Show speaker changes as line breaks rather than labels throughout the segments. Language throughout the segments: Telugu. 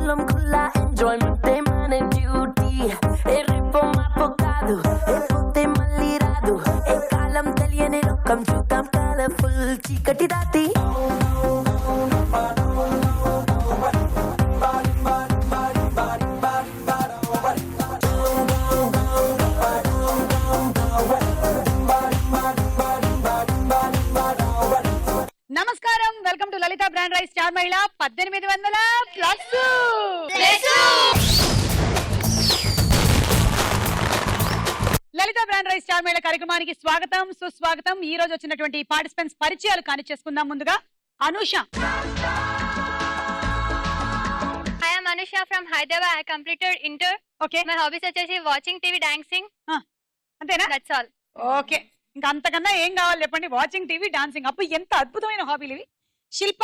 కులం కుల్లా ఎంజాయ్మెంట్ మన డ్యూటీ ఏ రిపో మాపో కాదు ఏ పోతే మళ్ళీ రాదు ఏ కాలం తెలియని లోకం చూద్దాం కలర్ఫుల్ చీకటి దాటి
నమస్కారం, welcome to Lalitha brand rice star మహిళ 1800+. లలిత బ్రాండ్ రైస్ స్టార్ మహిళ కార్యక్రమానికి స్వాగతం, సుస్వాగతం. ఈ రోజు వచ్చినటువంటి పార్టిసిపెంట్స్ పరిచయాలు కానిచ్చేసుకుందాం. ముందుగా Anusha.
I am Anusha from Hyderabad. I completed inter.
Okay,
My hobbies వచ్చేసి watching TV, dancing.
అంతేనా?
That's all.
ఓకే, ఇంకా అంతకన్నా ఏం కావాలి చెప్పండి? Watching TV, dancing. అప్పుడు ఎంత అద్భుతమైన హాబీలు ఇవి. Shilpa.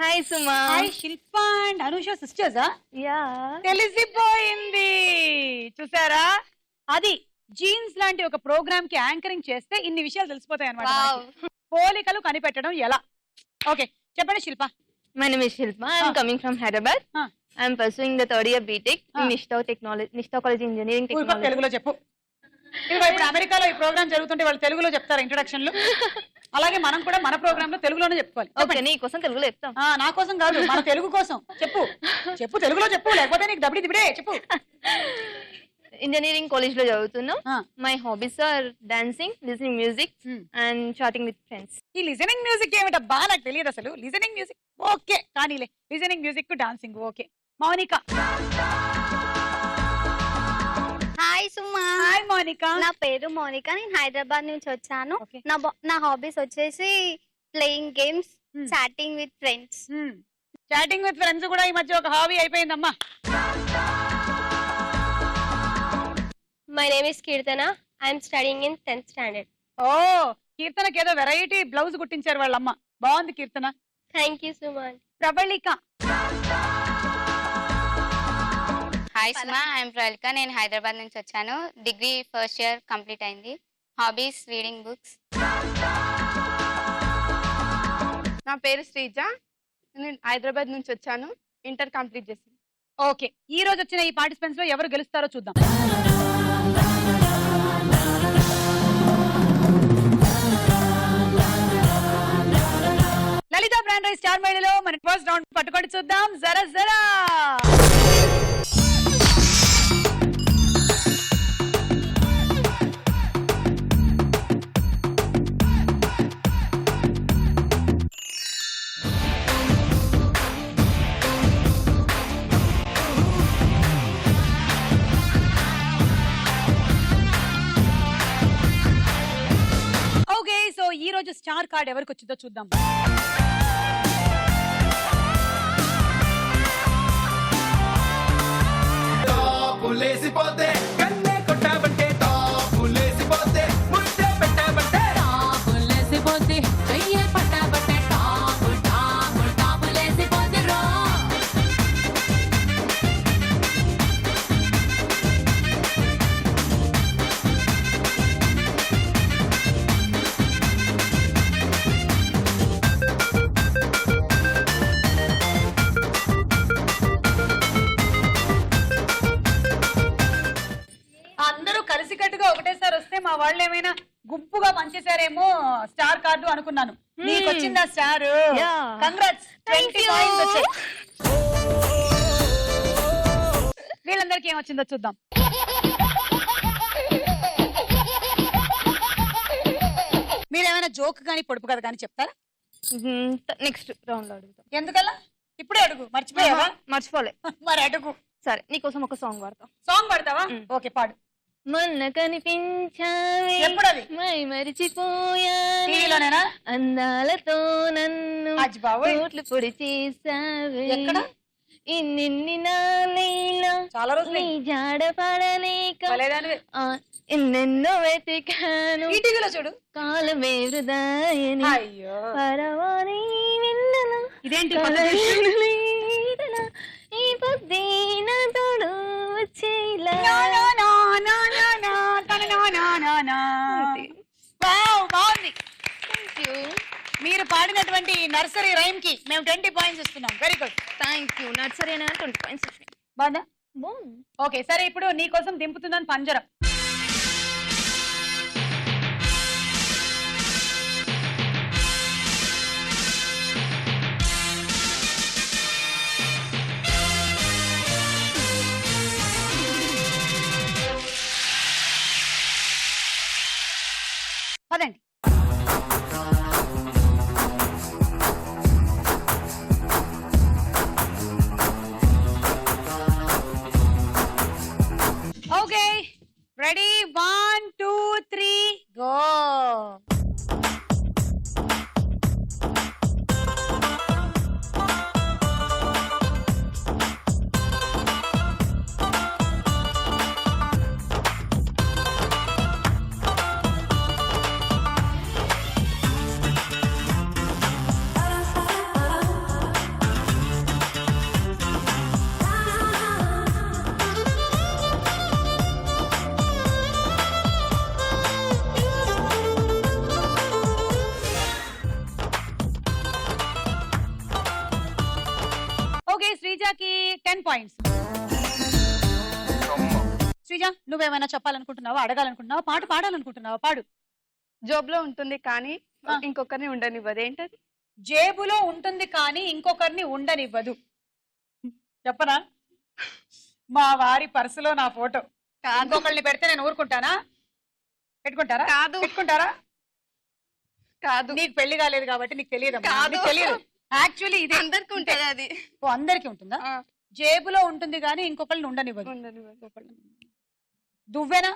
Hi Suma.
Hi Shilpa and Anusha సిస్టర్సా?
Yeah.
తెలిసిపోయింది, చూసారా? అది జీన్స్ లాంటి ఒక ప్రోగ్రామ్ కి యాంకరింగ్ చేస్తే ఇన్ని విషయాలు తెలిసిపోతాయి అన్నమాట.
Wow.
పోలికలు కనిపెట్టడం ఎలా? ఓకే, చెప్పండి శిల్ప.
My name is Shilpa. I am coming from Hyderabad. I am pursuing the third year BTech in Nishta College Engineering Technology.
తెలుగులో చెప్పు. ఇప్పుడు అమెరికాలో ఈ ప్రోగ్రామ్ జరుగుతుంటే వాళ్ళు తెలుగులో చెప్తారు ఇంట్రొడక్షన్లు. అలాగే మనం కూడా మన ప్రోగ్రామ్ లో తెలుగులోనే చెప్పుకోవాలి.
ఓకే, నీ కోసం తెలుగులో చెప్తాం.
నా కోసం కాదు, మన తెలుగు కోసం చెప్పు. చెప్పు, తెలుగులో చెప్పు, లేకపోతే నీకు దబడి దిబడే చెప్పు.
ఇంజనీరింగ్ కాలేజ్ లో చదువుతున్నాం. My hobbies are dancing, listening music and chatting with friends.
ఈ లిజనింగ్ మ్యూజిక్ ఏమిటబ్బా, నాకు తెలియదు అసలు. లిజనింగ్ మ్యూజిక్ ఓకే, కానీలే. Listening music dancing okay. Mounika.
Hi Suma.
Hi Mounika.
నా పేరు మౌనిక, నేను హైదరాబాద్ నుంచి వచ్చాను. నా హాబీస్ వచ్చేసి playing games, chatting with friends.
Chatting with friends కూడా ఈ మధ్య ఒక హాబీ అయిపోయిందమ్మా.
My name is Keerthana. I'm studying in 10th standard.
ఓ, కీర్తనకి ఏదో వెరైటీ బ్లౌజ్ కుట్టించారు వాళ్ళమ్మ. బాగుంది Keerthana.
Thank you Suman.
Pravalika.
Hi Suma, I'm Pravalika. నేను హైదరాబాద్ నుంచి వచ్చాను. డిగ్రీ ఫస్ట్ ఇయర్ కంప్లీట్ అయింది. Hobbies reading books.
నా పేరు శ్రీజ. నేను హైదరాబాద్ నుంచి వచ్చాను. ఇంటర్ కంప్లీట్ చేశాను.
ఓకే, ఈ రోజు వచ్చిన ఈ పార్టిసిపెంట్స్ లో ఎవరు గెలుస్తారో చూద్దాం. లలిత బ్రాండ్ రైస్ స్టార్ మహిళలో మన ఫస్ట్ రౌండ్ పట్టుకొని చూద్దాం. జరా జరా. ఓకే, సో ఈ రోజు స్టార్ కార్డ్ ఎవరికి వచ్చిందో చూద్దాం.
పులేసిపోతే కన్నే కొట్టాబంటే పులేసిపోతే ముద్దే పెట్టాబంటే పులేసిపోతే చెయ్యే పట్టాబంటే పులేసిపోతే రో.
అందరూ కలిసికట్టుగా ఒకటేసారి వస్తే మా వాళ్ళు ఏమైనా గుంపుగా పనిచేశారేమో స్టార్ కార్డు అనుకున్నాను. నీకు వచ్చిందా స్టార్? కంగ్రాట్స్. 20 పాయింట్స్ వచ్చాయి. వీళ్ళందరికీ ఏమొచ్చిందో చూద్దాం. మీరేమైనా జోక్ గానీ పొడుపు కథ కానీ చెప్తారా?
నెక్స్ట్ రౌండ్ లో అడుగుతాం.
ఎందుకలా? ఇప్పుడే అడుగు. మర్చిపోయావా?
మర్చిపోలే.
మరి అడుగు.
సరే, నీకోసం ఒక సాంగ్ పాడతాం.
సాంగ్ పాడతావా? ఓకే, పాడు.
మొన్న కనిపించావే,
ఎప్పుడది?
మై మరిచిపోయా,
టీవీలోనేనా?
అందాలతో నన్ను
అజ్జి బాబోయ్.
కోట్లు పొడి చేసావే.
ఎక్కడ?
ఇన్నిన్ని నాళ్ళైనా
చాలా రోజులు
నీ జాడ పడలేక
పలేదానివే.
ఎన్నెన్నో వెతికాను,
ఈ టీవీలో చూడు.
కాలమే వృధాయని
అయ్యో,
పరవాని విన్నల
ఇదేంటి
ఈ పొద్దున తోడు వచ్చేలా.
బాగుంది. మీరు మీరు పాడినటువంటి నర్సరీ రైమ్ కి మేము 20 పాయింట్స్ ఇస్తున్నాం. Very good.
Thank you. Nursery అనే 20 పాయింట్స్ వచ్చినాయి.
బాగుందా?
బాగుంది.
ఓకే సరే, ఇప్పుడు నీ కోసం దింపుతున్నాను పంజరం. పదండి. Okay ready, 1 2 3 go. ఓకే శ్రీజకి 10 పాయింట్స్. శ్రీజ, నువ్వేమైనా చెప్పాలనుకుంటున్నావా, అడగాలనుకుంటున్నావా, పాట పాడాలనుకుంటున్నావా? పాడు.
జోబ్ లో ఉంటుంది కానీ ఇంకొకరిని ఉండనివ్వదు. ఏంటది?
జేబులో ఉంటుంది కానీ ఇంకొకరిని ఉండనివ్వదు. చెప్పనా? మా వారి పర్సులో నా ఫోటో ఇంకొకరిని పెడితే నేను ఊరుకుంటానా? పెట్టుకుంటారా?
కాదు.
పెట్టుకుంటారా?
కాదు.
నీకు పెళ్లి కాలేదు కాబట్టి నీకు తెలియదు.
కాదు.
తెలియదు. యాక్చువల్లీ ఇది
అందరికి ఉంటుంది అది.
ఓ, అందరికి ఉంటుందా?
ఆ,
జేబులో ఉంటుంది కానీ ఇంకొకరిని ఉండనివ్వదు.
ఉండనివ్వదు.
దువ్వెన,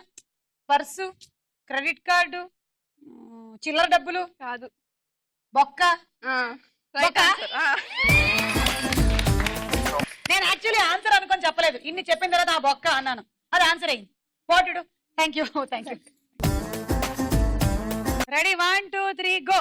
పర్సు, క్రెడిట్ కార్డు, చిల్లర డబ్బులు,
కాదు.
బొక్క.
ఆ, right
బొక్క?
answer. ఆ.
నేను యాక్చువల్లీ ఆన్సర్ అనుకొని చెప్పలేదు. ఇన్ని చెప్పిన తర్వాత ఆ బొక్క అన్నాను, అది ఆన్సర్ అయింది. పోటుడు. Thank you. Thank you. Ready, 1 2 3 go.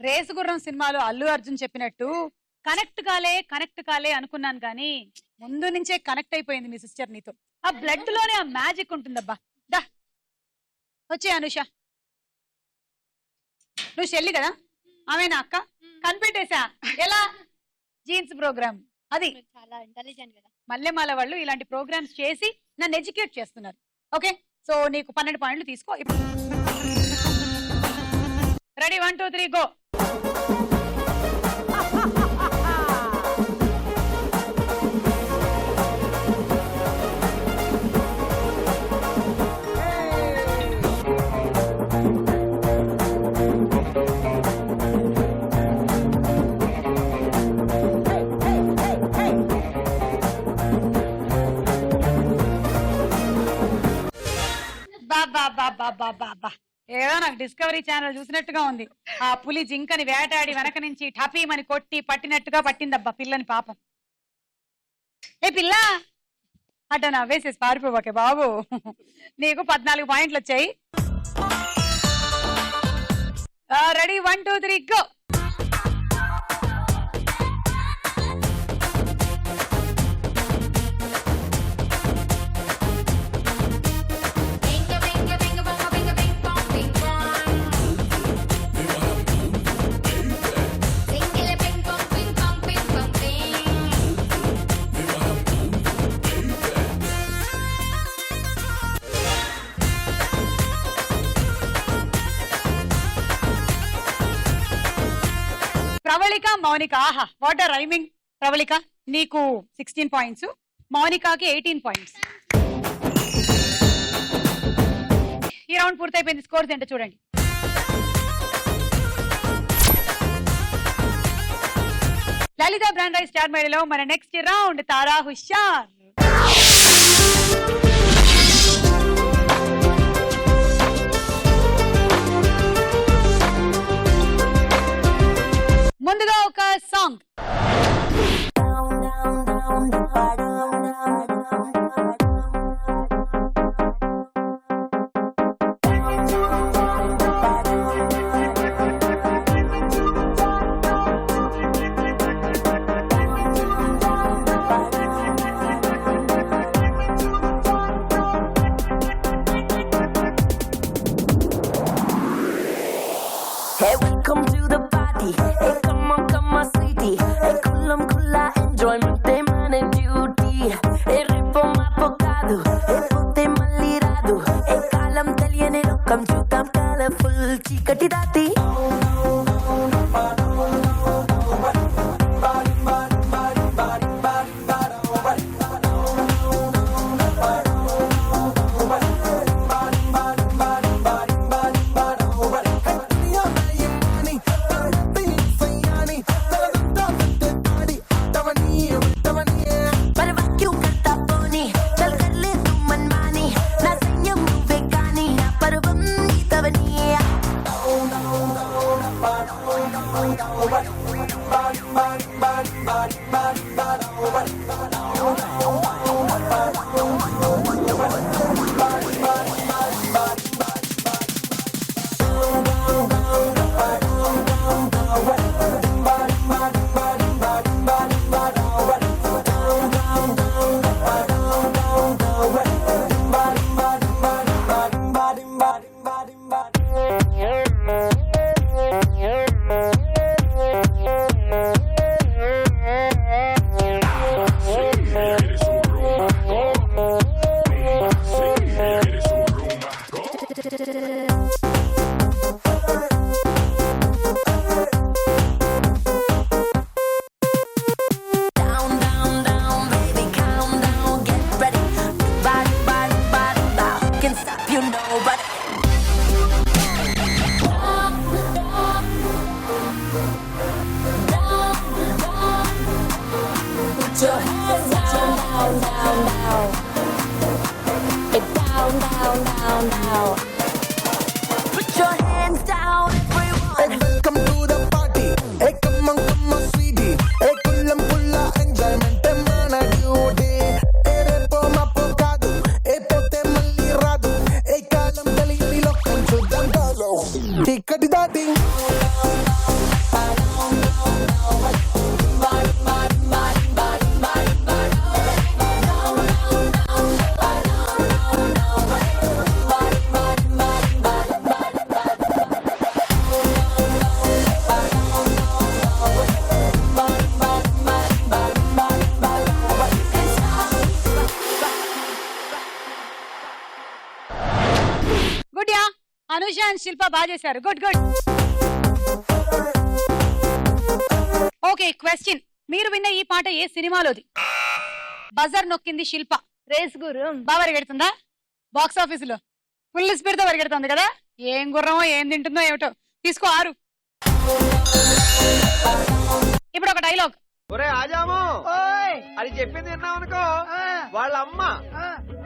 Race Gurram సినిమాలో అల్లు అర్జున్ చెప్పినట్టు కనెక్ట్ కాలే అనుకున్నాను కానీ ముందు నుంచే కనెక్ట్ అయిపోయింది మీ సిస్టర్ నీతో. ఆ బ్లడ్ లోనే ఆ మ్యాజిక్ ఉంటుందబ్బా. దా వచ్చే అనుష. నువ్వు చెల్లి కదా, ఆమె నా అక్క. కనిపెట్టేశా. ఎలా? జీన్స్ ప్రోగ్రామ్ అది.
చాలా ఇంటెలిజెంట్ కదా.
మల్లెమాల వాళ్ళు ఇలాంటి ప్రోగ్రామ్స్ చేసి నన్ను ఎడ్యుకేట్ చేస్తున్నారు. ఓకే, సో నీకు 12 పాయింట్లు తీసుకో. Ready, 1 2 3 go. బాబా, ఏదో నాకు డిస్కవరీ ఛానల్ చూసినట్టుగా ఉంది. ఆ పులి జింకని వేటాడి వెనక నుంచి టపీమని కొట్టి పట్టినట్టుగా పట్టిందబ్బా పిల్లని. పాపం. ఏ పిల్ల, అట్ట నవ్వేసేసి పారిపోవాకే బాబు. నీకు 14 పాయింట్లు వచ్చాయి. Ready, 1 2 3 go. ప్రవళిక, మౌనిక. ఆహా, వాట్ ఆర్ రైమింగ్. ప్రవళిక నీకు 16 పాయింట్స్, మౌనికాకి 18 పాయింట్స్. ఈ రౌండ్ పూర్తయిపోయింది. స్కోర్స్ ఏంటో చూడండి. లలిత బ్రాండ్ రైస్ స్టార్ మేడలో మన నెక్స్ట్ రౌండ్ తారా హుషార్. ముందుగా ఒక song.
Puntualmente man in duty. E ritmo apocado. E pote malirado. E kalam తెలియని లోకం చూద్దాం కలర్ఫుల్ చీకటి దాటి.
అనుష అండ్ శిల్ప బాగా చేశారు. Good good. Okay, question. మీరు విన్న ఈ పాట ఏ సినిమాలోది? బజర్ నొక్కింది శిల్ప.
రేస్ గుర్రం
బాగా పరిగెడుతుందా? బాక్స్ ఆఫీస్ లో ఫుల్ స్పీడ్ తో పరిగెడుతుంది కదా. ఏం గుర్రమో ఏం తింటుందో ఏమిటో. తీసుకో 6. ఇప్పుడు ఒక డైలాగ్.
ఒరే ఆజాము, అది చెప్పింది విన్నావనుకో, వాళ్ళ అమ్మ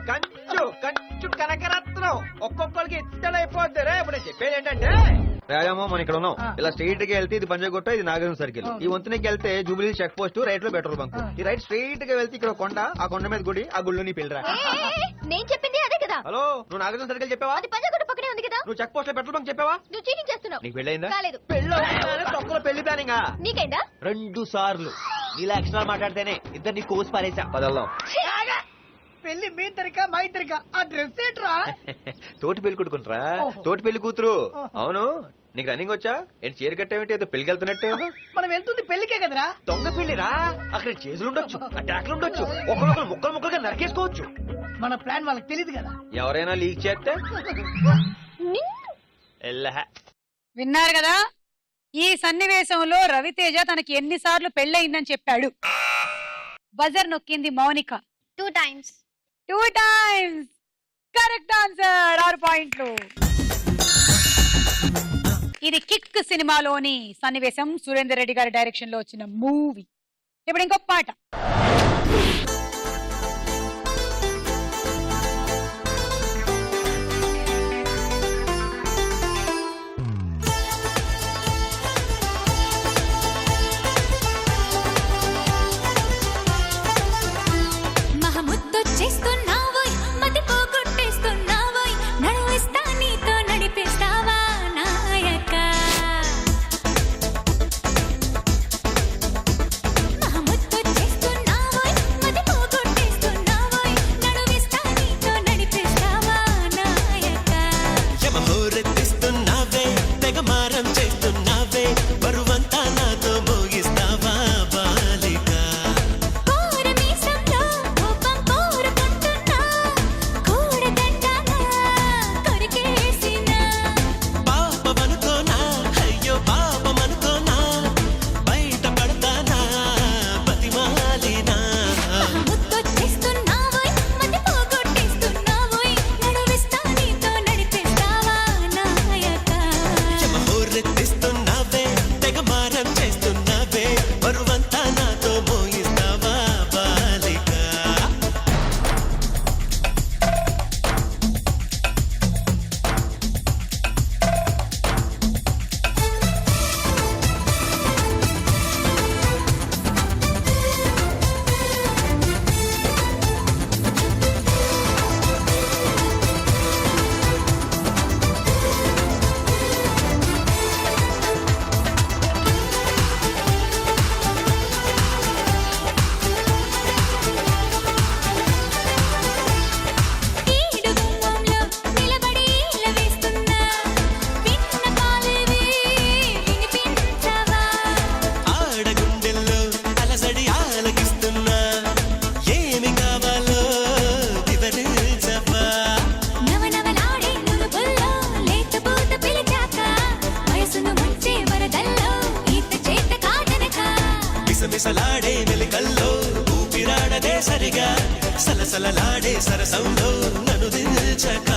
కంచు కంచు కనకరత్నం ఒక్కొక్కరికి ఇత్తడైపోద్ది రే. ఇప్పుడు నేను చెప్పేది ఏంటంటే, రాజాము మనం ఇక్కడ ఉన్నాం, ఇలా స్ట్రైట్ గా వెళ్తే ఇది పంజగుట్ట, ఇది నాగార్జున సర్కిల్. ఈ వంతునికి వెళ్తే జూబ్లీ చెక్ పోస్ట్, రైట్ లో పెట్రోల్ బంక్. ఈ రైట్ స్ట్రైట్ గా వెళ్తే ఇక్కడ కొండ, ఆ కొండ మీద గుడి, ఆ గుళ్ళు నీ పెళ్ళరా.
నేను చెప్పింది అదే కదా.
హలో, నువ్వు నాగార్జున సర్కిల్ చెప్పావా?
అది పంజగుట్ట పక్కనే ఉంది కదా.
నువ్వు చెక్ పోస్ట్ లో పెట్రోల్ బంక్ చెప్పావా?
నువ్వు చీటింగ్ చేస్తున్నావు.
నీకు పెళ్ళైందా?
కాలేదు.
తొక్కలో పెళ్లి ప్లానింగ్
నీకైందా?
2 సార్లు. ఇలా ఎక్స్ట్రా మాట్లాడితేనే ఇద్దరిని కోసి పారేసా. పదల్దాం.
పెళ్లి మీ తరిక మా ఇద్దరిక. ఆ డ్రెస్ ఏంట్రా?
తోటి పెళ్లి కొడుకుంటారా, తోటి పెళ్లి కూతురు. అవును, నీకు రన్నింగ్ వచ్చా? ఏంటి చీర కట్టేమిటి? ఏదో పెళ్లికి వెళ్తున్నట్టే.
మనం వెళ్తుంది పెళ్లికే కదరా.
దొంగ పెళ్లిరా, అక్కడ చేతులు ఉండొచ్చు, అటాక్లు ఉండొచ్చు, ఒకరొకరు ముక్కలు ముక్కలుగా నరికేసుకోవచ్చు.
మన ప్లాన్ వాళ్ళకి తెలియదు కదా.
ఎవరైనా లీక్ చేస్తే
విన్నారు కదా, ఈ సన్నివేశంలో రవితేజ తనకి ఎన్నిసార్లు పెళ్ళయిందని చెప్పాడు. బజర్ నొక్కింది Mounika.
2 times.
2 times. Correct answer. 6 పాయింట్లు. ఇది కిక్ సినిమాలోని సన్నివేశం. సురేందర్ రెడ్డి గారి డైరెక్షన్ లో వచ్చిన మూవీ. ఇప్పుడు ఇంకొక పాట.
చేస్తున్నావోయ్ మతి పోగొట్టేస్తున్నావోయ్ నడువిస్తా నీతో నడిపేస్తావా నాయక మహముద్దు చేస్తున్నావోయ్ మతి
సలసలలాడే సరసంలో నన్ను దిల్చక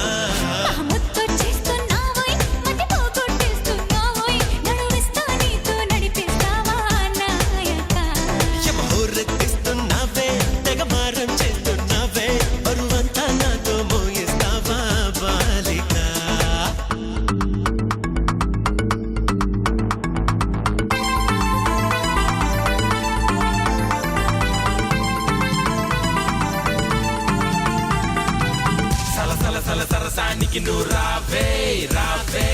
ముత్తొచ్చేస్తున్నావోయ్ మతి పోగొట్టేస్తున్నావోయ్ నడువిస్తా నీతో నడిపిస్తావా నాయక
హోరెత్తిస్తున్నావే తెగ మారం చేస్తున్నావే బరువంతా నాతో మోయిస్తావా బాలిక సలసల సల సరసానికి నువ్వు రావే రావే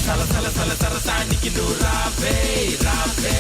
సలసల సల సరసానికి నువ్వు రావే రావే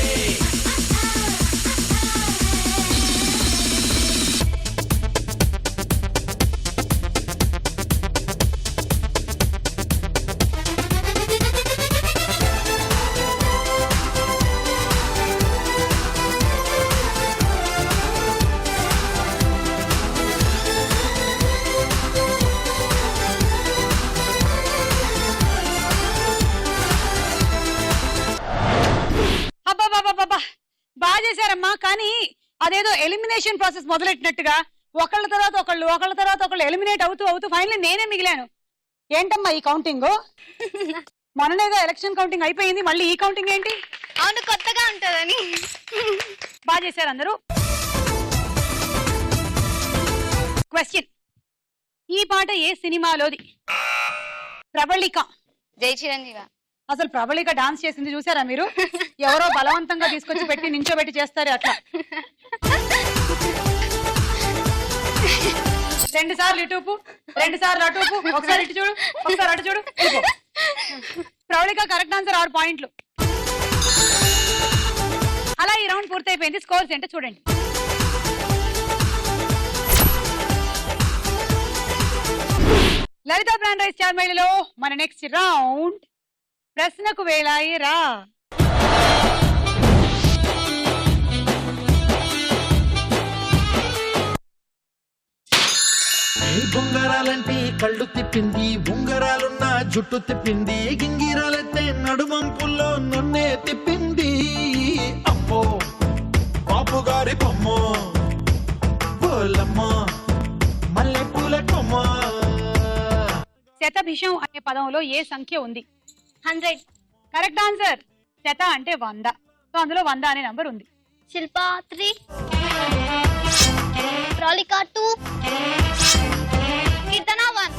అబ్బా బాగా చేశారమ్మా. కానీ అదేదో ఎలిమినేషన్ ప్రాసెస్ మొదలెట్టినట్టుగా ఒకళ్ళ తర్వాత ఒకళ్ళు ఎలిమినేట్ అవుతూ అవుతూ ఫైనల్లీ నేనే మిగిలాను. ఏంటమ్మా ఈ కౌంటింగ్? మొన్ననేదో ఎలక్షన్ కౌంటింగ్ అయిపోయింది, మళ్ళీ ఈ కౌంటింగ్ ఏంటి?
అవును, కొత్తగా ఉంటుందని.
బాగా చేశారు అందరూ. క్వశ్చన్, ఈ పాట ఏ సినిమాలోది? ప్రబళిక.
జై చిరంజీవి.
అసలు ప్రబళిక డాన్స్ చేసింది చూసారా మీరు? ఎవరో బలవంతంగా తీసుకొచ్చి పెట్టి నించోబెట్టి చేస్తారు అట్లా. 2 సార్లు ఇటుపు, 2 సార్లు అటుపు, ఒకసారి ఇటు చూడు, ఒకసారి అటు చూడు. ప్రబళిక కరెక్ట్ ఆన్సర్ 6 పాయింట్లు. అలా ఈ రౌండ్ పూర్తయిపోయింది. స్కోర్స్ ఏంటో చూడండి. లలిత బ్రాండ్ రైస్ చార్మైలలో మన నెక్స్ట్ రౌండ్ ప్రశ్నకు వేళాయిరా.
బొంగరాలంటే కళ్ళు తిప్పింది, ఉంగరాలున్న జుట్టు తిప్పింది, గింగిరాలెత్తే నడుమంపుల్లో నన్నే తిప్పింది. అమ్మో బాపు గారి బొమ్మో పోలమ్మో మల్లె పూల కొమ్మ.
శతభిషం అనే పదంలో ఏ సంఖ్య ఉంది?
100.
Correct answer. శత అంటే 100, సో అందులో 100 అనే నంబర్ ఉంది.
శిల్ప 3, ప్రళిక 2, కీర్తన 1.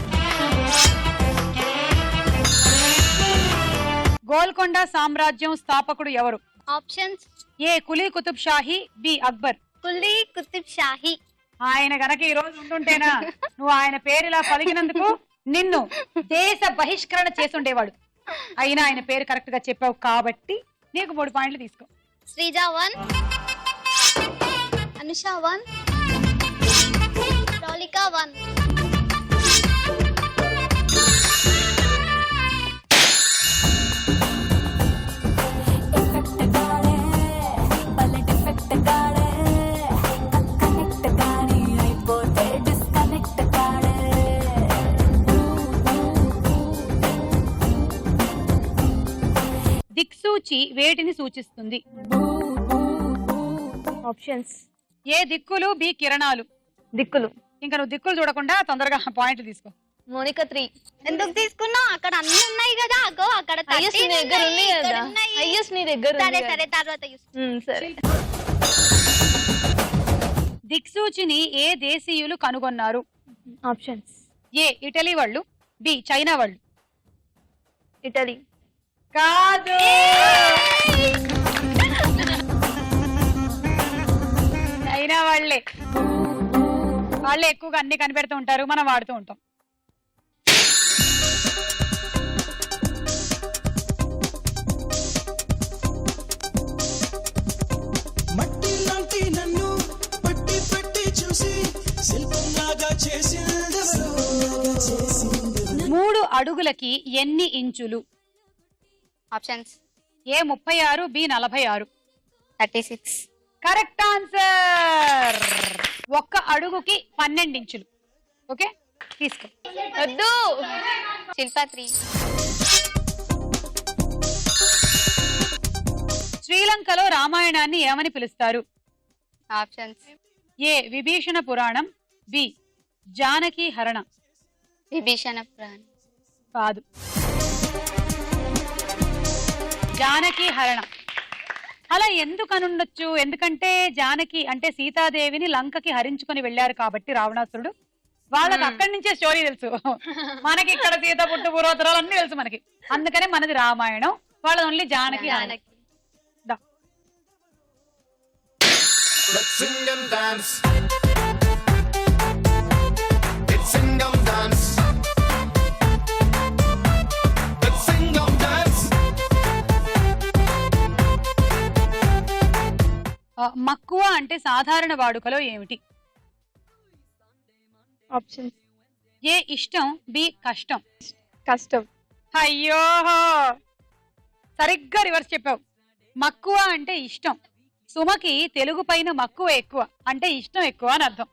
గోల్కొండ సామ్రాజ్యం స్థాపకుడు ఎవరు?
ఆప్షన్స్:
ఏ కులీ కుతుబ్ షాహీ, బి అక్బర్.
కులీ కుతుబ్ షాహీ.
ఆయన గనక ఈ రోజు ఉంటుంటేనా నువ్వు ఆయన పేరు ఇలా పలికినందుకు నిన్ను దేశ బహిష్కరణ చేసుండేవాడు. అయినా ఆయన పేరు కరెక్ట్ గా చెప్పావు కాబట్టి నీకు 3 పాయింట్లు తీసుకో.
శ్రీజ 1, అనుష 1, ప్రళిక 1.
దిక్సూచి వేటిని సూచిస్తుంది?
ఆప్షన్స్:
ఏ దిక్కులు, బి కిరణాలు.
దిక్కులు.
ఇంకా నువ్వు దిక్కులు చూడకుండా తొందరగా పాయింట్లు తీసుకో.
మోనిక 3.
ఎందుకు తీసుకున్నావు? అక్కడ అన్ని ఉన్నాయి కదా. అగో అక్కడ
అయ్యస్ నీ దగ్గర ఉంది కదా. అయ్యస్ నీ దగ్గర ఉంది.
సరే తర్వాత
సరే.
దిక్సూచిని ఏ దేశీయులు కనుగొన్నారు?
ఆప్షన్స్:
ఏ ఇటలీ వాళ్ళు, బి చైనా వాళ్ళు.
ఇటలీ.
కాదు. చైనా వాళ్ళే ఎక్కువగా అన్ని కనిపెడుతూ ఉంటారు, మనం వాడుతూ ఉంటాం.
మట్టి లాంటి నన్ను పట్టి పట్టి చూసి శిల్పంలాగా చేసిందెవరు?
3 అడుగులకి ఎన్ని ఇంచులు?
ఆప్షన్స్:
ఏ 36, బి 46.
36.
Correct answer. 1 అడుగుకి 12 ఇంచులు. ఓకే తీసుకో.
వద్దు.
శిల్ప 3.
శ్రీలంకలో రామాయణాన్ని ఏమని పిలుస్తారు?
ఆప్షన్స్.
ఏ విభీషణ పురాణం, బి జానకి హరణ.
విభీషణ పురాణం.
కాదు, జానకి హరణ. అలా ఎందుకు అనుండొచ్చు? ఎందుకంటే జానకి అంటే సీతాదేవిని లంకకి హరించుకొని వెళ్ళారు కాబట్టి రావణాసురుడు. వాళ్ళకి అక్కడి నుంచే స్టోరీ తెలుసు. మనకి ఇక్కడ సీత పుట్టు పూర్వోత్తరాలు అన్ని తెలుసు మనకి. అందుకనే మనది రామాయణం, వాళ్ళది only Janaki Harana.
Let's sing and dance. Let's sing and dance. Let's sing and dance.
మక్కువ అంటే సాధారణ వాడుకలో ఏమిటి?
ఆప్షన్స్.
ఏ ఇష్టం, బి కష్టం.
కష్టం.
అయ్యో సరిగ్గా రివర్స్ చెప్పావు. మక్కువ అంటే ఇష్టం. సుమకి తెలుగు పైన మక్కువ ఎక్కువ అంటే ఇష్టం ఎక్కువ అని అర్థం.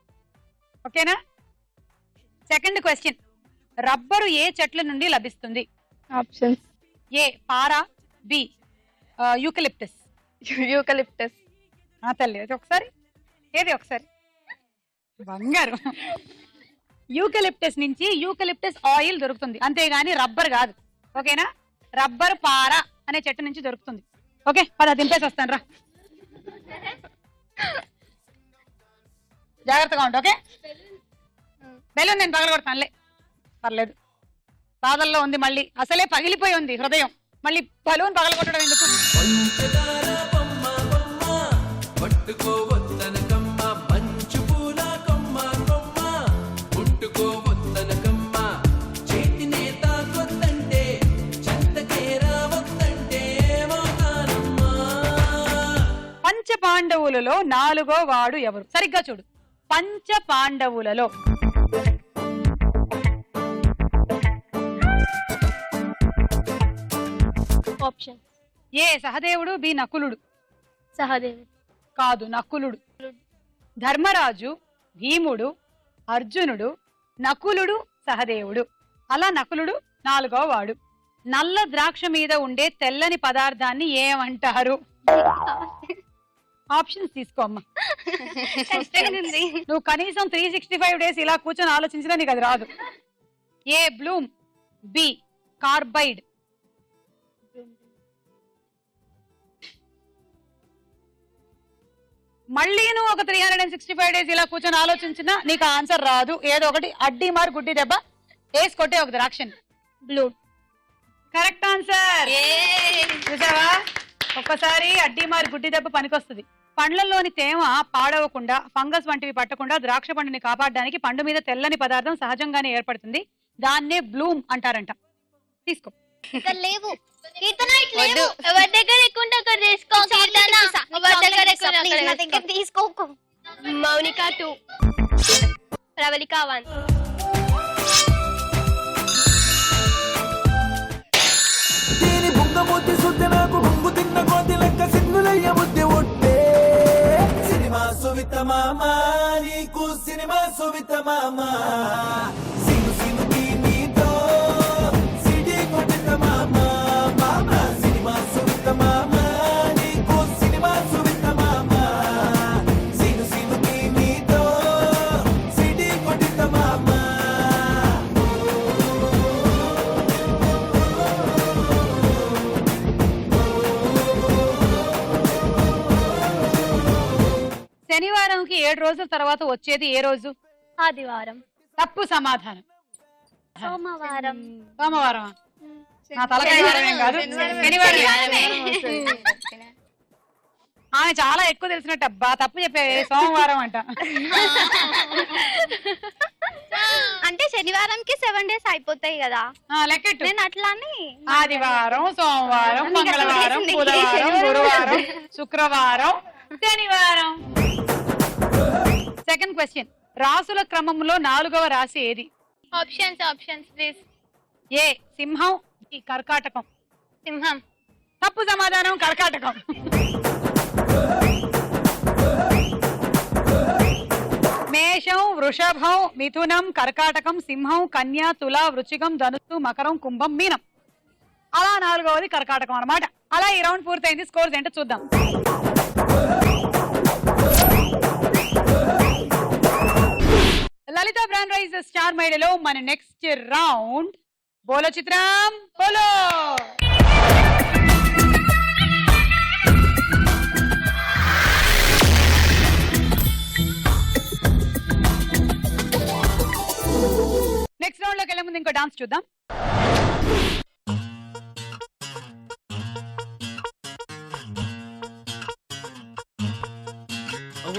ఓకేనా? సెకండ్ క్వశ్చన్, రబ్బరు ఏ చెట్ల నుండి లభిస్తుంది?
ఆప్షన్స్.
ఏ పారా, బి యూకలిప్టస్.
యూకలిప్టస్.
తల్లి అది ఒకసారి, ఏది ఒకసారి బంగారు. యూకలిప్టస్ నుంచి యూకలిప్టస్ ఆయిల్ దొరుకుతుంది, అంతేగాని రబ్బర్ కాదు. ఓకేనా? రబ్బర్ పారా అనే చెట్టు నుంచి దొరుకుతుంది. ఓకే, పద దింపేసి వస్తాను రా. జాగ్రత్తగా ఉండు. ఓకే, బెలూన్ నేను పగలగొడతానులే, పర్లేదు. బాధల్లో ఉంది, మళ్ళీ అసలే పగిలిపోయి ఉంది హృదయం, మళ్ళీ బలూన్ పగలగొట్టడం ఎందుకు? పంచ పాండవులలో 4వ వాడు ఎవరు? సరిగ్గా చూడు. పంచ పాండవులలో
ఆప్షన్.
ఏ సహదేవుడు, బి నకులుడు.
సహదేవుడు.
కాదు, నకులుడు. ధర్మరాజు, భీముడు, అర్జునుడు, నకులుడు, సహదేవుడు. అలా నకులుడు 4వ వాడు. నల్ల ద్రాక్ష మీద ఉండే తెల్లని పదార్థాన్ని ఏమంటారు? ఆప్షన్స్ తీసుకో అమ్మా. నువ్వు కనీసం 365 days ఇలా కూర్చొని ఆలోచించినా నీకు అది రాదు. ఏ బ్లూమ్, బి కార్బైడ్. మళ్ళీ నువ్వు ఒక 365 days ఇలా కూర్చొని ఆలోచించినా నీకు ఆన్సర్ రాదు. ఏదో ఒకటి అడ్డి మారు గుడ్డి దెబ్బ వేసి కొట్టే ఒక ద్రాక్షని.
బ్లూ.
Correct answer. చూసావా, ఒక్కసారి అడ్డి మారి గుడ్డి దెబ్బ పనికొస్తుంది. పండ్లలోని తేమ పాడవకుండా, ఫంగస్ వంటివి పట్టకుండా ద్రాక్ష పండుని కాపాడడానికి పండు మీద తెల్లని పదార్థం సహజంగానే ఏర్పడుతుంది. దాన్నే బ్లూమ్ అంటారంట. తీసుకో.
లేవు
ఎవరి దగ్గర ఎక్కువ ఉంటే అక్కడ తీసుకో.
నా దగ్గర తీసుకోకు.
మౌనిక 2, ప్రవళిక 1.
దీని బుంగమూతి సుద్ది నాకు బొంగు తిన్న కోతి లెక్క సిగ్గులయ్య బుద్ధి ఒట్టే. సినిమా సువిత మామ నీకు సినిమా సువిత మామ. సిను సినుకి నీతో సిడి కొట్టిత మామ. మామ సినిమా సువిత మామ నీకు సినిమా సువిత మామ. సిను సినుకి నీతో సిడి కొట్టిత మామ.
శనివారంకి 7 రోజుల తర్వాత వచ్చేది ఏ రోజు?
ఆదివారం.
తప్పు సమాధానం.
సోమవారం.
సోమవారం. నా తల శనివారం ఏం కాదు, శనివారమే. ఆమె చాలా ఎక్కువ తెలిసినట్టు. అబ్బా తప్పు చెప్పే, సోమవారం అంట.
అంటే శనివారంకి 7 days అయిపోతాయి కదా,
లెక్కెట్టు.
నేను అట్లానే
ఆదివారం, సోమవారం, మంగళవారం, బుధవారం, గురువారం, శుక్రవారం, శనివారం. సెకండ్ క్వశ్చన్, రాసుల క్రమంలో 4వ రాశి ఏది?
Options please.
ఏ సింహం, బి కర్కాటకం.
సింహం.
తప్పు సమాధానం, కర్కాటకం. మేషం, వృషభం, మిథునం, కర్కాటకం, సింహం, కన్య, తుల, వృచ్చికం, ధనుస్సు, మకరం, కుంభం, మీనం. అలా 4వది కర్కాటకం అన్నమాట. అలా ఈ రౌండ్ పూర్తయింది. స్కోర్స్ ఏంటో చూద్దాం. లలిత బ్రాండ్ రైస్ స్టార్ మైడలో మన నెక్స్ట్ రౌండ్ బోలో చిత్రం బోలో. నెక్స్ట్ రౌండ్ లోకి వెళ్ళే ముందు ఇంకో డాన్స్ చూద్దాం.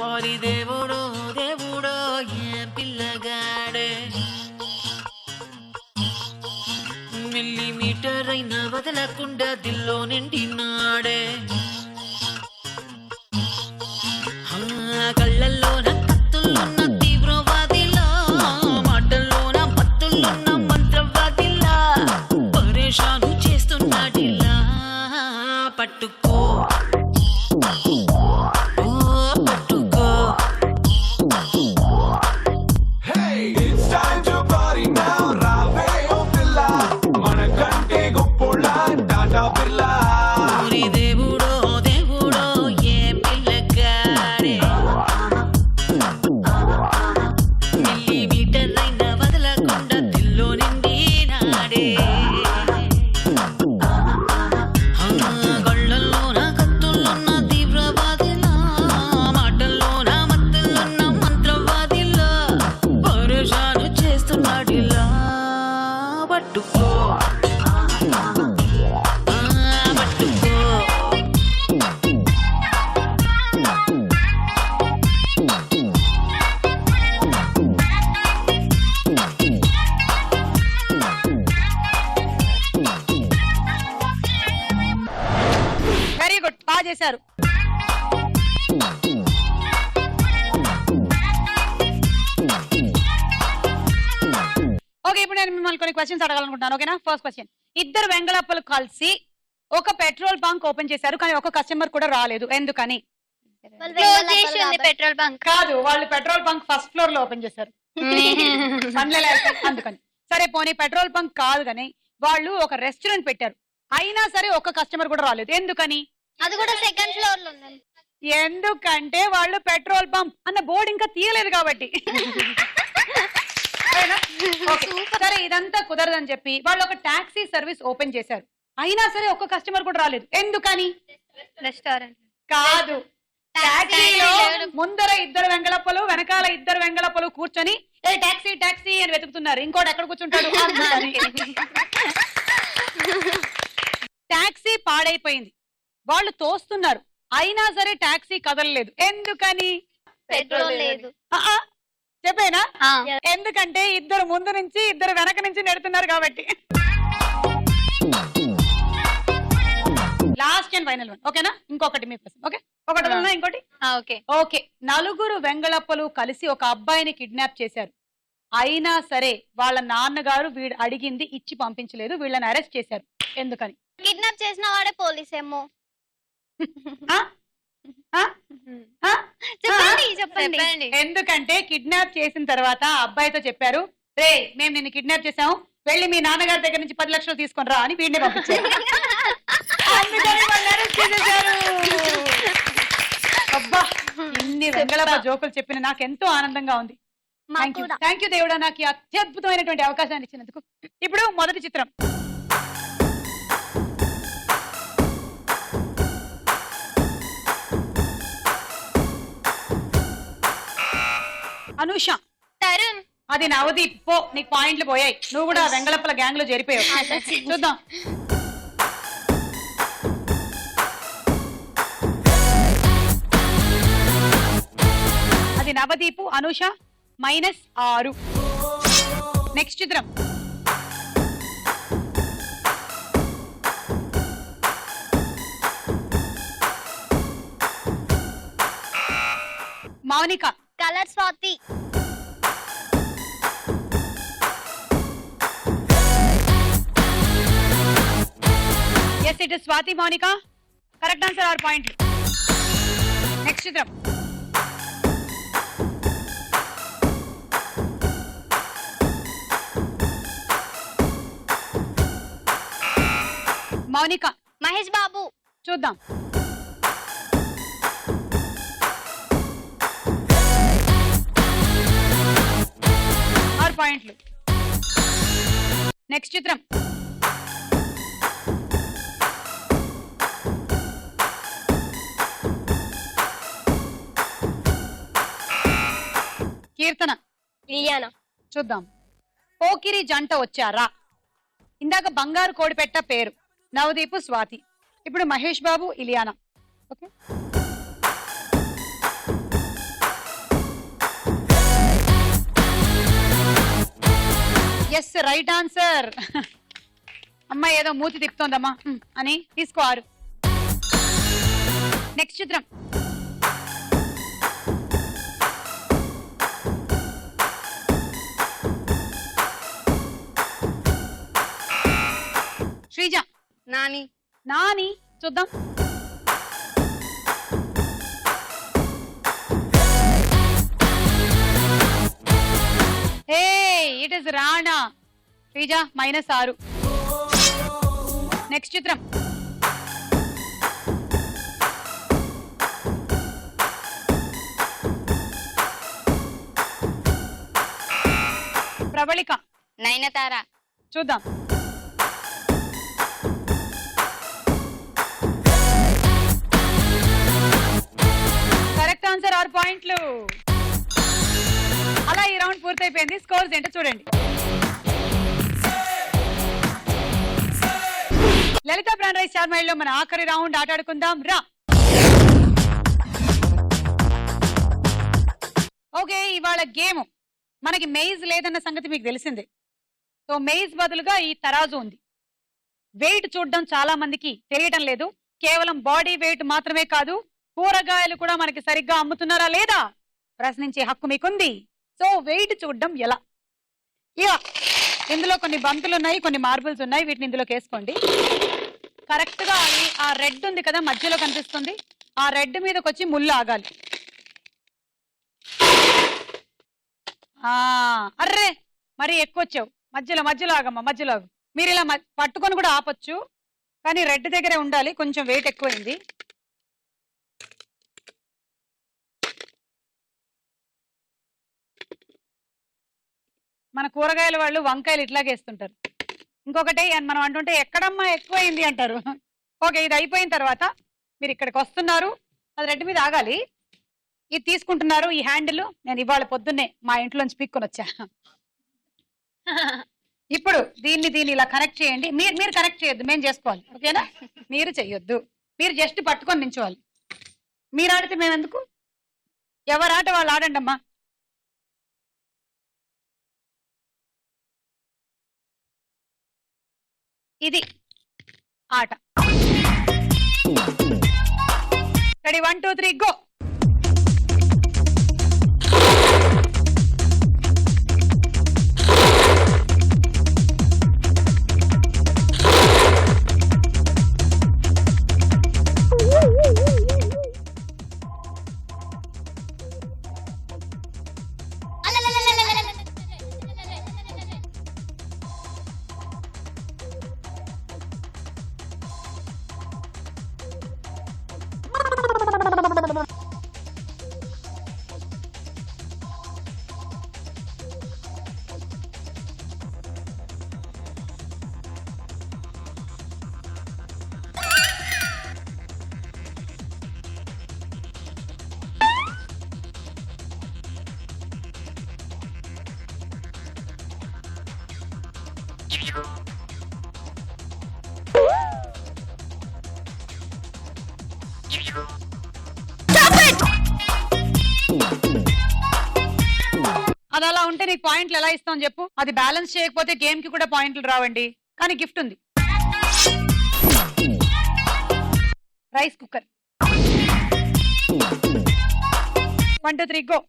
వారి దేవుడో దేవుడో ఏ పిల్లగాడే మిల్లీమీటర్ అయినా వదలకుండా దిల్లో నిండినాడే కళ్ళల్లోన కత్తుల్లోన తీవ్రవాదిలా మాటల్లోన పత్తుల్లోన మంత్రవాదిలా పరేషాను చేస్తున్నాడిలా పట్టుకో
వెరీ గుడ్, బాగా చేశారు. ఓకే, ఇప్పుడు నేను మిమ్మల్ని కొన్ని క్వశ్చన్స్ అడగాలనుకుంటున్నాను. ఓకేనా? ఫస్ట్ క్వశ్చన్, ఇద్దరు వెంగళప్పలు కలిసి ఒక పెట్రోల్ బంక్ ఓపెన్ చేశారు, కానీ ఒక కస్టమర్ కూడా రాలేదు, ఎందుకని?
పెట్రోల్ బంక్
కాదు, వాళ్ళు పెట్రోల్ బంక్ ఫస్ట్ ఫ్లోర్ లో ఓపెన్ చేశారు. అందుకని. సరే పోనీ పెట్రోల్ బంక్ కాదు కానీ వాళ్ళు ఒక రెస్టారెంట్ పెట్టారు, అయినా సరే ఒక కస్టమర్ కూడా రాలేదు, ఎందుకని?
అది కూడా సెకండ్ ఫ్లోర్ లో ఉంది.
ఎందుకంటే వాళ్ళు పెట్రోల్ పంప్ అన్న బోర్డు ఇంకా తీయలేదు కాబట్టి. సరే, ఇదంతా కుదరదని చెప్పి వాళ్ళు ఒక టాక్సీ సర్వీస్ ఓపెన్ చేశారు, అయినా సరే ఒక్క కస్టమర్ కూడా రాలేదు, ఎందుకని?
రెస్టారెంట్
కాదు, టాక్సీలో ముందర ఇద్దరు వెంగళప్పలు వెనకాల ఇద్దరు వెంగళప్పలు కూర్చొని ఏ టాక్సీ టాక్సీ అని వెతుకుతున్నారు, ఇంకోటి ఎక్కడ కూర్చుంటాడు. టాక్సీ పాడైపోయింది, వాళ్ళు తోస్తున్నారు, అయినా సరే టాక్సీ కదలలేదు, ఎందుకని?
పెట్రోల్ లేదు.
చెప్పేనా? ఎందుకంటే ఇద్దరు ముందు నుంచి ఇద్దరు వెనక నుంచి నెడుతున్నారు కాబట్టి. లాస్ట్ అండ్ ఫైనల్ వన్, ఓకేనా? ఇంకొకటి మీ కోసం. ఓకే, ఒకటి ఇంకోటి. ఓకే, నలుగురు వెంగళప్పలు కలిసి ఒక అబ్బాయిని కిడ్నాప్ చేశారు, అయినా సరే వాళ్ళ నాన్నగారు వీడు అడిగింది ఇచ్చి పంపించలేదు, వీళ్ళని అరెస్ట్ చేశారు, ఎందుకని?
కిడ్నాప్ చేసిన వాడే పోలీస్ ఏమో. చెప్పండి.
ఎందుకంటే కిడ్నాప్ చేసిన తర్వాత అబ్బాయితో చెప్పారు, రే మేము నిన్ను కిడ్నాప్ చేసాము, వెళ్ళి మీ నాన్నగారి దగ్గర నుంచి 10 లక్షలు తీసుకొని రా అని వీడిని పంపించారు. అబ్బా, ఇన్ని వెంగళప్ప జోకులు చెప్పిన నాకు ఎంతో ఆనందంగా ఉంది. థ్యాంక్ యూ దేవుడా, నాకు అత్యద్భుతమైనటువంటి అవకాశాన్ని ఇచ్చినందుకు. ఇప్పుడు మొదటి చిత్రం. అనూష,
తరుణ్,
అది నవదీప్. పో, నీకు పాయింట్లు పోయాయి, నువ్వు కూడా వెంగళప్పల గ్యాంగ్ లో చేరిపోయావు. చూద్దాం. అది నవదీపు, అనూష -6. నెక్స్ట్ చిత్రం. Mounika,
colour Swathi.
yes it is Swathi, Mounika. Correct answer, 6 పాయింట్లు. నెక్స్ట్ చిత్రం. మౌనిక,
మహేష్ బాబు.
చూద్దాం. ఆరు పాయింట్లు. నెక్స్ట్ చిత్రం. కీర్తన.
ఇలియానా.
చూద్దాం. పోకిరి జంట వచ్చారా. ఇందాక బంగారు కోడి పెట్ట పేరు నవదీపు, స్వాతి. ఇప్పుడు Mahesh Babu, Ileana. Okay, yes, right answer. అమ్మాయి ఏదో మూతి తిప్పుతోందమ్మా అని తీసుకో 6. నెక్స్ట్ చిత్రం. శ్రీజ.
నాని.
నాని. చూద్దాం. It is Rana. Sreeja -6. Next చిత్రం. ప్రబళిక.
నయనతార.
చూద్దాం. కరెక్ట్ ఆన్సర్, 6 పాయింట్లు. అలా ఈ రౌండ్ పూర్తయిపోయింది. స్కోర్స్ ఏంటో చూడండి. లలిత బ్రాండ్ రైస్ చార్మైల్లో మన ఆఖరి రౌండ్ ఆటాడుకుందాం రా. ఓకే, ఇవాళ గేమ్ మనకి మెయిజ్ లేదన్న సంగతి మీకు తెలిసిందే. సో మెయిజ్ బదులుగా ఈ తరాజు ఉంది. వెయిట్ చూడడం చాలా మందికి తెలియటం లేదు. కేవలం బాడీ వెయిట్ మాత్రమే కాదు, కూరగాయలు కూడా మనకి సరిగ్గా అమ్ముతున్నారా లేదా ప్రశ్నించే హక్కు మీకుంది. సో వెయిట్ చూడడం ఎలా? ఇలా ఇందులో కొన్ని బంతులు ఉన్నాయి, కొన్ని మార్బుల్స్ ఉన్నాయి. వీటిని ఇందులోకి వేసుకోండి. కరెక్ట్ గా ఆ రెడ్ ఉంది కదా మధ్యలో కనిపిస్తుంది, ఆ రెడ్ మీదకి వచ్చి ముళ్ళు ఆగాలి. అర్రే మరి ఎక్కువ వచ్చావు. మధ్యలో ఆగమ్మా, మధ్యలో ఆగు. మీరు ఇలా పట్టుకొని కూడా ఆపొచ్చు, కానీ రెడ్ దగ్గరే ఉండాలి. కొంచెం వెయిట్ ఎక్కువైంది. మన కూరగాయల వాళ్ళు వంకాయలు ఇట్లాగే వేస్తుంటారు. ఇంకొకటి మనం అంటుంటే ఎక్కడమ్మా ఎక్కువైంది అంటారు. ఓకే, ఇది అయిపోయిన తర్వాత మీరు ఇక్కడికి వస్తున్నారు, అది రెడ్ మీద ఆగాలి. ఇది తీసుకుంటున్నారు, ఈ హ్యాండిల్ నేను ఇవాళ పొద్దున్నే మా ఇంట్లోంచి పీక్కొని వచ్చా. ఇప్పుడు దీన్ని ఇలా కనెక్ట్ చేయండి. మీరు కనెక్ట్ చేయొద్దు, మేము చేసుకోవాలి. ఓకేనా? మీరు చెయ్యొద్దు, మీరు జస్ట్ పట్టుకొని నించోవాలి. మీరు ఆడితే మేము ఎందుకు? ఎవరు ఆట వాళ్ళు ఆడండి అమ్మా. ఇది ఆట. Ready, 1 2 3 go. అది అలా ఉంటే నీకు పాయింట్లు ఎలా ఇస్తాం చెప్పు? అది బ్యాలెన్స్ చేయకపోతే గేమ్ కి కూడా పాయింట్లు రావండి. కానీ గిఫ్ట్ ఉంది, రైస్ కుక్కర్. 1 2 3 గో.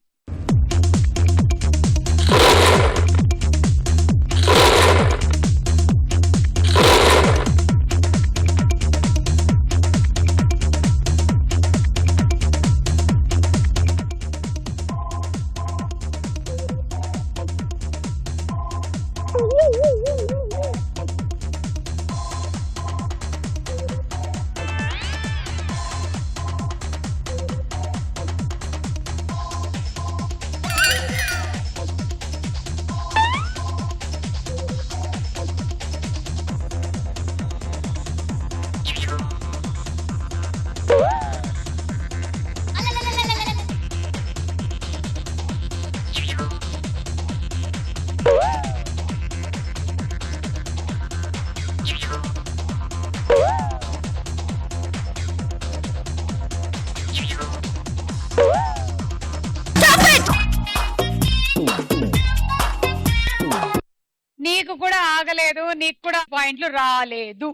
ఆగలేదు, నీకు కూడా పాయింట్లు రాలేదు.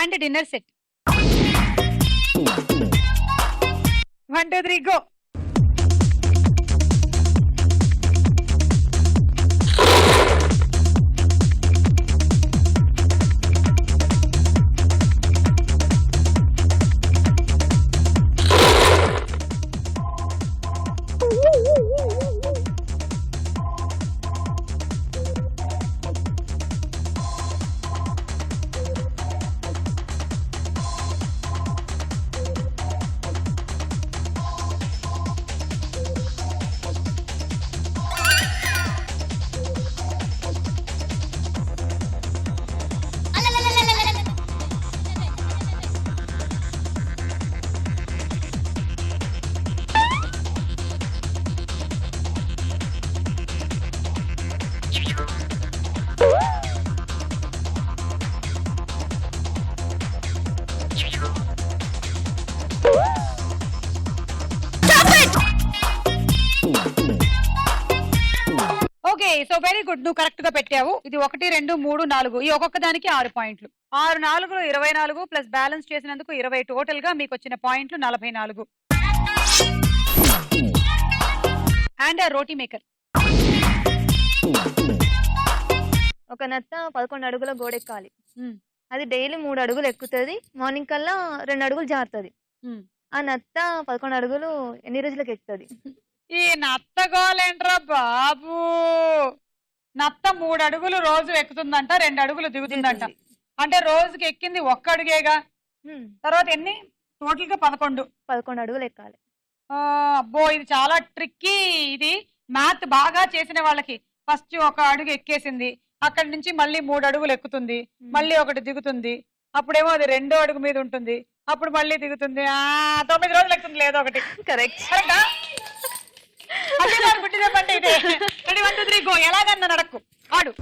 And dinner set. 1 2 3 go. Okay, so very good, నువ్వు కరెక్ట్ గా పెట్టావు. ఇది 1 2 3 4, ఈ ఒక్కొక్క దానికి 6 పాయింట్లు. 6 4 24 ప్లస్ బ్యాలెన్స్ చేసినందుకు 20, టోటల్ గా మీకు వచ్చిన పాయింట్లు 44. And roti maker.
ఒక నత్త 11 అడుగుల గోడెక్కాలి. అది డైలీ 3 అడుగులు ఎక్కుతుంది, మార్నింగ్ కల్లా 2 అడుగులు జారుతుంది. ఆ నత్త 11 అడుగులు ఎన్ని రోజులకు ఎక్కుతుంది?
ఈ నత్త గోలేంట్రా బాబు, నత్త 3 అడుగులు రోజు ఎక్కుతుందంట, 2 అడుగులు దిగుతుందంట. అంటే రోజుకి ఎక్కింది 1 అడుగేగా. తర్వాత ఎన్ని? టోటల్ గా 11
అడుగులు ఎక్కాలి.
అబ్బో, ఇది చాలా ట్రిక్కీ. ఇది మ్యాథ్ బాగా చేసిన వాళ్ళకి ఫస్ట్ 1 అడుగు ఎక్కేసింది, అక్కడి నుంచి మళ్ళీ 3 అడుగులు ఎక్కుతుంది, మళ్ళీ 1 దిగుతుంది, అప్పుడేమో అది 2వ అడుగు మీద ఉంటుంది, అప్పుడు మళ్ళీ దిగుతుంది. 9 రోజులు ఎక్కుతుంది లేదో ఒకటి.
కరెక్ట్.
అదే మరి గుడ్డి చెప్పండి. ఇదే 1 2 3 గో. ఎలాగన్నా నడక్కు, ఆడు.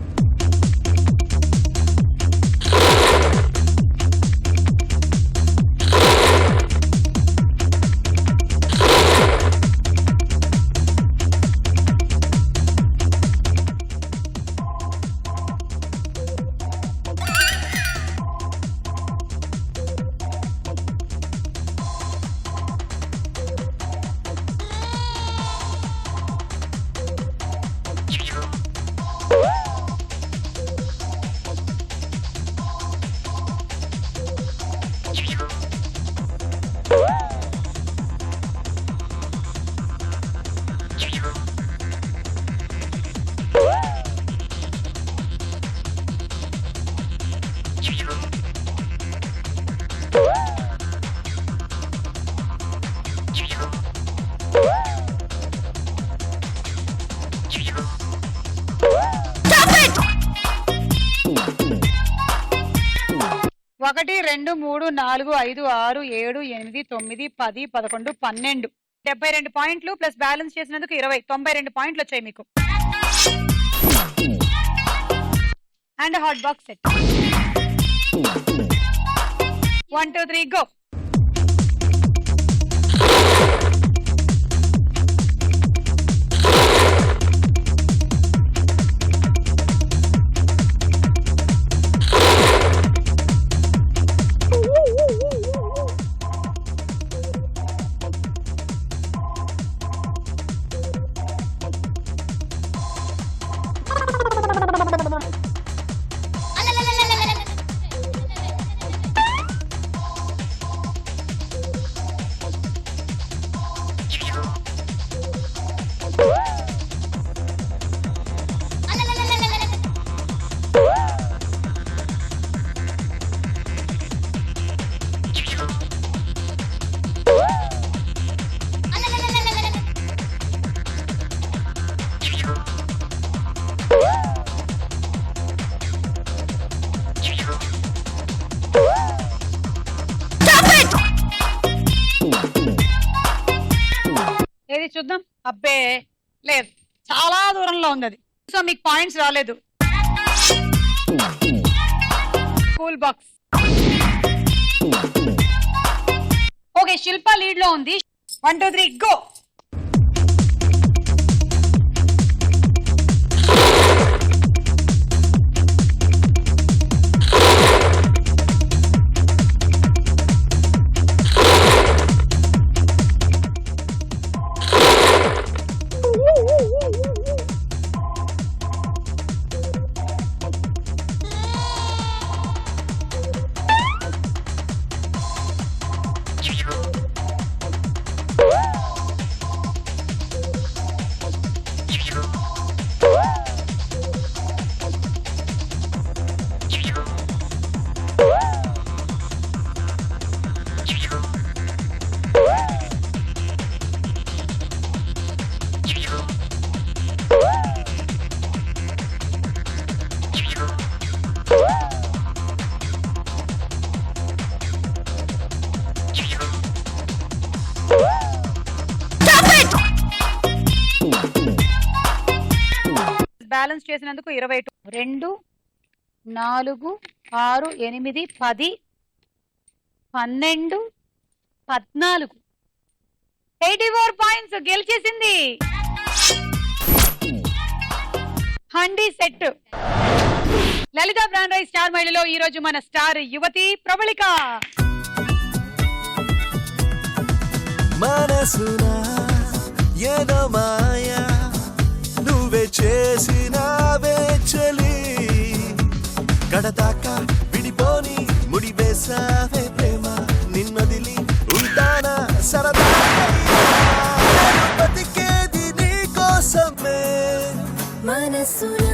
ఒకటి 2 3 4 5 6 7 8 9 10 11 12 72 పాయింట్లు ప్లస్ బ్యాలెన్స్ చేసినందుకు 20 92 పాయింట్లు వచ్చాయి మీకు. And hot box set. 1 2 3 go. ఏది చూద్దాం. అబ్బే లేదు, చాలా దూరంలో ఉంది అది. సో మీకు పాయింట్స్ రాలేదు. Cool box. ఓకే, శిల్ప లీడ్ లో ఉంది. 1 2 3 గో. బ్యాలెన్స్ చేసినందుకు 22. 2 4 6 8 10 12 14 84 పాయింట్స్ గెలిచేసింది. హండీ సెట్. లలిత బ్రాండ్ రైస్ స్టార్ మహిళలో ఈ రోజు మన స్టార్ యువతి ప్రబళిక.
మనసునా ఏదో మాయా నువ్వే చేసినావే చలి కడదాకా విడిపోని ముడి వేసావే ప్రేమ నిన్నదిలి ఉంటానా సరదా బతికేది నీ కోసమే
మనసునా